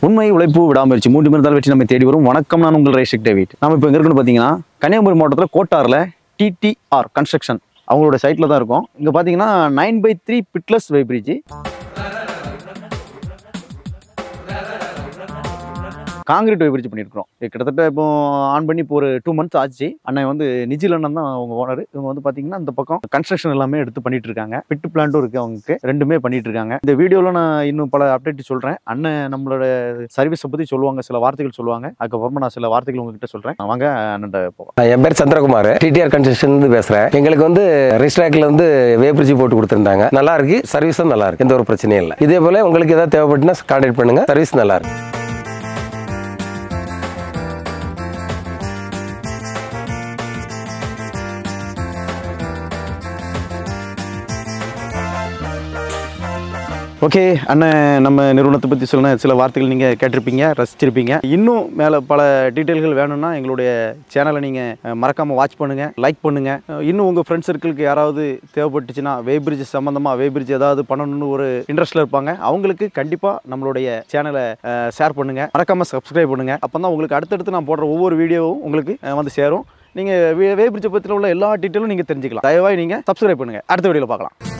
உண்மை உழைப்பு விடாமுயற்சி மூன்று இருந்தால் வெற்றி நம்மை தேடி வரும். வணக்கம், நான் உங்கள் ரைஷிக் டேவிட். நம்ம இப்போ எங்க இருக்குன்னு பார்த்தீங்கன்னா கன்னியாகுமரி மாவட்டத்தில் கோட்டாரில் TTR கன்ஸ்ட்ரக்ஷன் அவங்களோட சைட்டில் தான் இருக்கும். இங்கே பார்த்தீங்கன்னா 9/3 பிட்லெஸ் வே பிரிட்ஜ், காங்கிரீட் வே பிரிட்ஜ் பண்ணியிருக்கிறோம். கிட்டத்தட்ட இப்போ ஆன் பண்ணி இப்போ ஒரு 2 months ஆச்சு. அண்ணன் வந்து நிஜிலண்ணன் தான் அவங்க ஓனர். இவங்க வந்து பார்த்தீங்கன்னா இந்த பக்கம் கன்ஸ்ட்ரக்ஷன் எல்லாமே எடுத்து பண்ணிட்டு இருக்காங்க. பிட் பிளான்ட்டும் இருக்கு, அவங்களுக்கு ரெண்டுமே பண்ணிட்டு இருக்காங்க. இந்த வீடியோவில் நான் இன்னும் பல அப்டேட் சொல்றேன். அண்ணன் நம்மளோட சர்வீஸை பற்றி சொல்லுவாங்க, சில வார்த்தைகள் சொல்லுவாங்க. அதுக்கப்புறமா நான் சில வார்த்தைகள் உங்ககிட்ட சொல்றேன். வாங்க அண்ணன் போகலாம். என் பேர் சந்திரகுமார், TTR கன்ஸ்ட்ரக்ஷன் பேசுறேன். எங்களுக்கு வந்து ரெஸ்ட்ராக்ல வந்து வே பிரிட்ஜ் போட்டு கொடுத்துருந்தாங்க. நல்லா இருக்கு, சர்வீஸும் நல்லா இருக்கு, எந்த ஒரு பிரச்சனையும் இல்லை. இதே போல உங்களுக்கு ஏதாவது தேவைப்பட்டுனா கான்டாக்ட் பண்ணுங்க, சர்வீஸ் நல்லா இருக்கு. ஓகே அண்ணன், நம்ம நிறுவனத்தை பற்றி சொன்ன சில வார்த்தைகள் நீங்கள் கேட்டிருப்பீங்க, ரசிச்சிருப்பீங்க. இன்னும் மேலே பல டீட்டெயில்கள் வேணும்னா எங்களுடைய சேனலை நீங்கள் மறக்காமல் வாட்ச் பண்ணுங்கள், லைக் பண்ணுங்கள். இன்னும் உங்கள் ஃப்ரெண்ட்ஸ் சர்க்கிளுக்கு யாராவது தேவைப்பட்டுச்சுன்னா வே பிரிட்ஜ் சம்மந்தமாக, வே பிரிட்ஜ் ஏதாவது பண்ணணும்னு ஒரு இன்ட்ரெஸ்ட்டில் இருப்பாங்க, அவங்களுக்கு கண்டிப்பாக நம்மளுடைய சேனலை ஷேர் பண்ணுங்கள், மறக்காமல் சப்ஸ்கிரைப் பண்ணுங்கள். அப்போ தான் உங்களுக்கு அடுத்தடுத்து நான் போடுற ஒவ்வொரு வீடியோவும் உங்களுக்கு வந்து சேரும். நீங்கள் வே பிரிட்ஜை பற்றின உள்ள எல்லா டீட்டெயிலும் நீங்கள் தெரிஞ்சுக்கலாம். தயவாக நீங்கள் சப்ஸ்கிரைப் பண்ணுங்கள். அடுத்த வீடியோவில் பார்க்கலாம்.